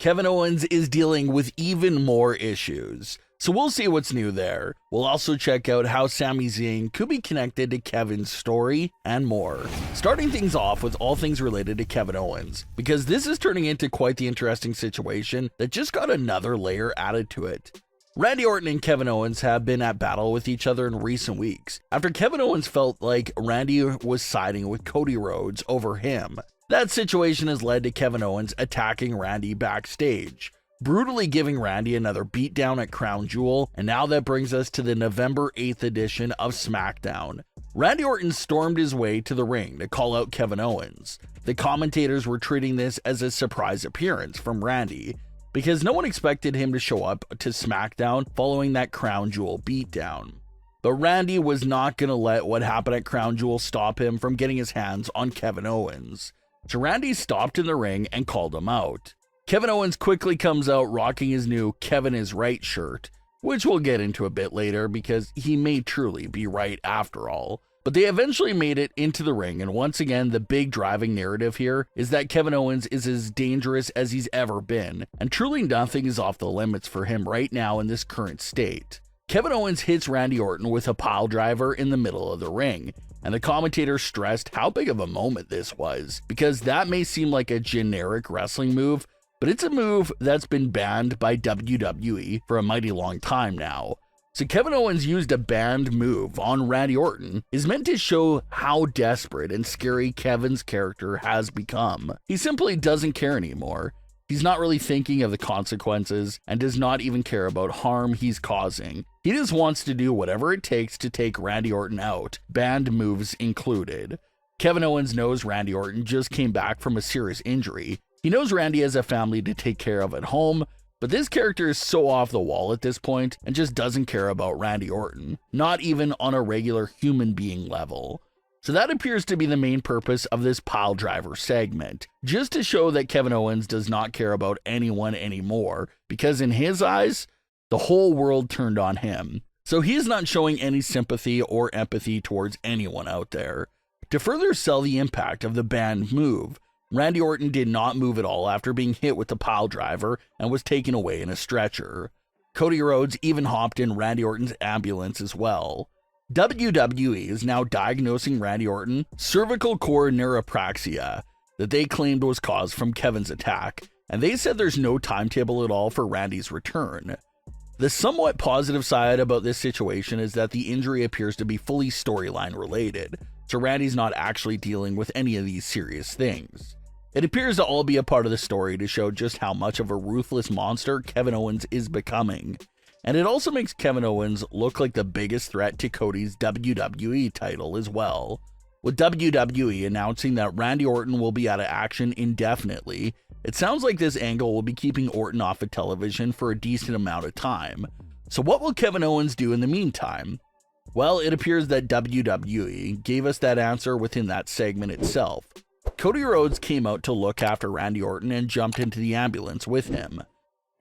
Kevin Owens is dealing with even more issues, so we'll see what's new there. We'll also check out how Sami Zayn could be connected to Kevin's story and more. Starting things off with all things related to Kevin Owens, because this is turning into quite the interesting situation that just got another layer added to it. Randy Orton and Kevin Owens have been at battle with each other in recent weeks, after Kevin Owens felt like Randy was siding with Cody Rhodes over him. That situation has led to Kevin Owens attacking Randy backstage, brutally giving Randy another beatdown at Crown Jewel, and now that brings us to the November 8th edition of Smackdown. Randy Orton stormed his way to the ring to call out Kevin Owens. The commentators were treating this as a surprise appearance from Randy, because no one expected him to show up to SmackDown following that Crown Jewel beatdown. But Randy was not going to let what happened at Crown Jewel stop him from getting his hands on Kevin Owens. So Randy stopped in the ring and called him out. Kevin Owens quickly comes out rocking his new Kevin is Right shirt, which we'll get into a bit later because he may truly be right after all. But they eventually made it into the ring, and once again the big driving narrative here is that Kevin Owens is as dangerous as he's ever been, and truly nothing is off the limits for him right now in this current state. Kevin Owens hits Randy Orton with a piledriver in the middle of the ring, and the commentator stressed how big of a moment this was, because that may seem like a generic wrestling move, but it's a move that's been banned by WWE for a mighty long time now. So Kevin Owens used a banned move on Randy Orton is meant to show how desperate and scary Kevin's character has become. He simply doesn't care anymore. He's not really thinking of the consequences and does not even care about harm he's causing. He just wants to do whatever it takes to take Randy Orton out, banned moves included. Kevin Owens knows Randy Orton just came back from a serious injury. He knows Randy has a family to take care of at home, but this character is so off the wall at this point and just doesn't care about Randy Orton, not even on a regular human being level. So that appears to be the main purpose of this piledriver segment, just to show that Kevin Owens does not care about anyone anymore, because in his eyes, the whole world turned on him. So he is not showing any sympathy or empathy towards anyone out there. To further sell the impact of the banned move, Randy Orton did not move at all after being hit with the piledriver and was taken away in a stretcher. Cody Rhodes even hopped in Randy Orton's ambulance as well. WWE is now diagnosing Randy Orton cervical cord neuropraxia that they claimed was caused from Kevin's attack, and they said there's no timetable at all for Randy's return. The somewhat positive side about this situation is that the injury appears to be fully storyline related, so Randy's not actually dealing with any of these serious things. It appears to all be a part of the story to show just how much of a ruthless monster Kevin Owens is becoming. And it also makes Kevin Owens look like the biggest threat to Cody's WWE title as well. With WWE announcing that Randy Orton will be out of action indefinitely, it sounds like this angle will be keeping Orton off of television for a decent amount of time. So what will Kevin Owens do in the meantime? Well, it appears that WWE gave us that answer within that segment itself. Cody Rhodes came out to look after Randy Orton and jumped into the ambulance with him.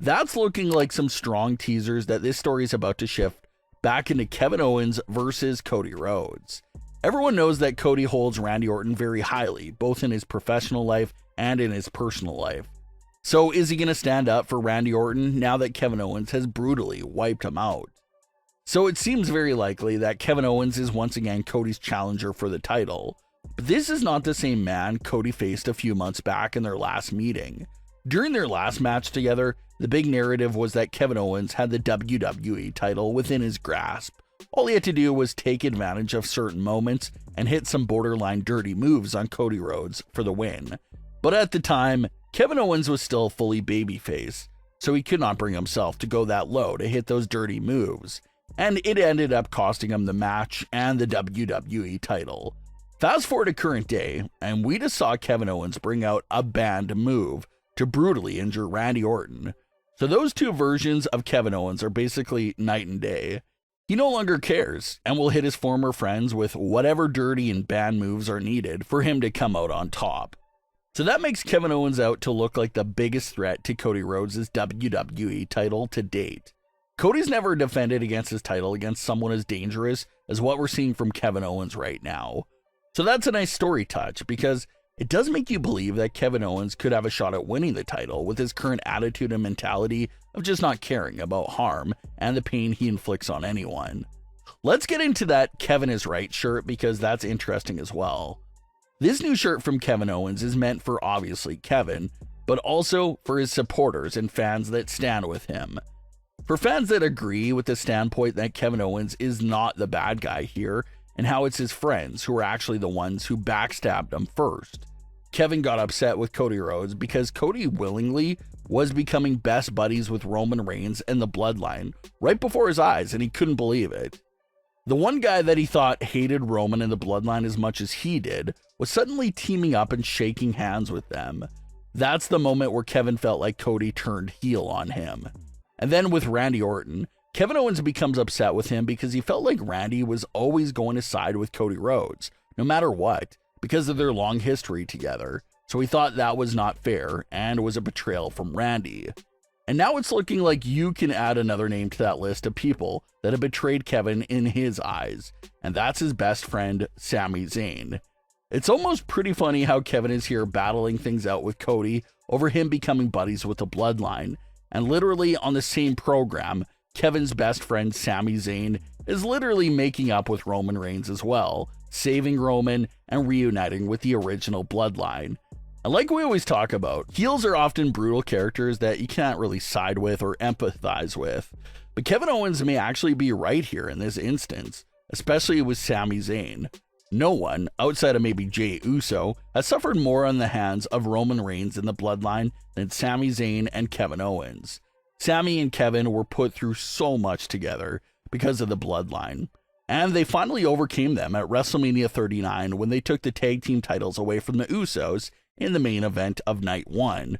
That's looking like some strong teasers that this story is about to shift back into Kevin Owens versus Cody Rhodes. Everyone knows that Cody holds Randy Orton very highly, both in his professional life and in his personal life. So is he going to stand up for Randy Orton now that Kevin Owens has brutally wiped him out? So it seems very likely that Kevin Owens is once again Cody's challenger for the title. But this is not the same man Cody faced a few months back in their last meeting. During their last match together, the big narrative was that Kevin Owens had the WWE title within his grasp. All he had to do was take advantage of certain moments and hit some borderline dirty moves on Cody Rhodes for the win. But at the time, Kevin Owens was still fully babyface, so he could not bring himself to go that low to hit those dirty moves, and it ended up costing him the match and the WWE title. Fast forward to current day, and we just saw Kevin Owens bring out a banned move to brutally injure Randy Orton. So those two versions of Kevin Owens are basically night and day. He no longer cares and will hit his former friends with whatever dirty and banned moves are needed for him to come out on top. So that makes Kevin Owens out to look like the biggest threat to Cody Rhodes' WWE title to date. Cody's never defended against his title against someone as dangerous as what we're seeing from Kevin Owens right now. So that's a nice story touch, because it does make you believe that Kevin Owens could have a shot at winning the title with his current attitude and mentality of just not caring about harm and the pain he inflicts on anyone. Let's get into that Kevin is right shirt, because that's interesting as well. This new shirt from Kevin Owens is meant for obviously Kevin, but also for his supporters and fans that stand with him. For fans that agree with the standpoint that Kevin Owens is not the bad guy here, and how it's his friends who are actually the ones who backstabbed him first. Kevin got upset with Cody Rhodes because Cody willingly was becoming best buddies with Roman Reigns and the Bloodline right before his eyes, and he couldn't believe it. The one guy that he thought hated Roman and the Bloodline as much as he did was suddenly teaming up and shaking hands with them. That's the moment where Kevin felt like Cody turned heel on him. And then with Randy Orton, Kevin Owens becomes upset with him because he felt like Randy was always going to side with Cody Rhodes, no matter what, because of their long history together. So he thought that was not fair and was a betrayal from Randy. And now it's looking like you can add another name to that list of people that have betrayed Kevin in his eyes, and that's his best friend, Sami Zayn. It's almost pretty funny how Kevin is here battling things out with Cody over him becoming buddies with the Bloodline, and literally on the same program, Kevin's best friend Sami Zayn is literally making up with Roman Reigns as well, saving Roman and reuniting with the original Bloodline. And like we always talk about, heels are often brutal characters that you can't really side with or empathize with. But Kevin Owens may actually be right here in this instance, especially with Sami Zayn. No one, outside of maybe Jey Uso, has suffered more on the hands of Roman Reigns in the Bloodline than Sami Zayn and Kevin Owens. Sami and Kevin were put through so much together because of the Bloodline, and they finally overcame them at WrestleMania 39 when they took the tag team titles away from the Usos in the main event of Night 1.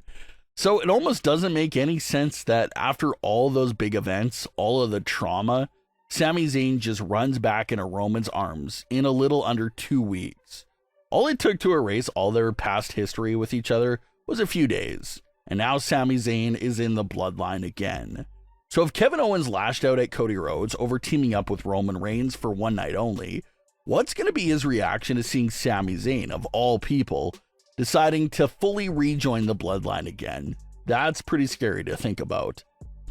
So it almost doesn't make any sense that after all those big events, all of the trauma, Sami Zayn just runs back into Roman's arms in a little under 2 weeks. All it took to erase all their past history with each other was a few days, and now Sami Zayn is in the Bloodline again. So if Kevin Owens lashed out at Cody Rhodes over teaming up with Roman Reigns for one night only, what's going to be his reaction to seeing Sami Zayn, of all people, deciding to fully rejoin the Bloodline again? That's pretty scary to think about.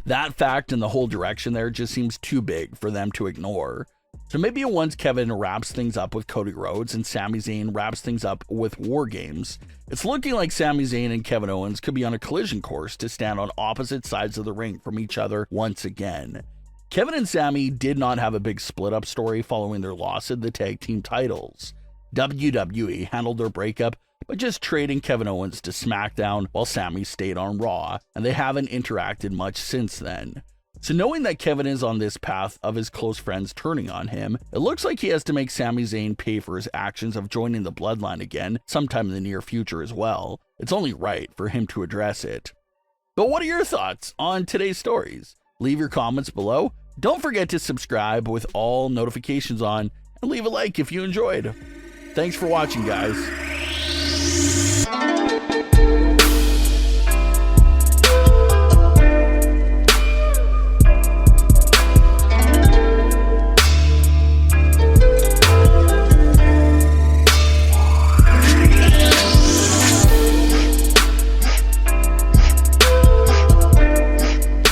That fact and the whole direction there just seems too big for them to ignore. So maybe once Kevin wraps things up with Cody Rhodes and Sami Zayn wraps things up with War Games, it's looking like Sami Zayn and Kevin Owens could be on a collision course to stand on opposite sides of the ring from each other once again. Kevin and Sami did not have a big split-up story following their loss of the tag team titles. WWE handled their breakup by just trading Kevin Owens to SmackDown while Sami stayed on Raw, and they haven't interacted much since then. So knowing that Kevin is on this path of his close friends turning on him, it looks like he has to make Sami Zayn pay for his actions of joining the Bloodline again sometime in the near future as well. It's only right for him to address it. But what are your thoughts on today's stories? Leave your comments below. Don't forget to subscribe with all notifications on, and leave a like if you enjoyed. Thanks for watching, guys.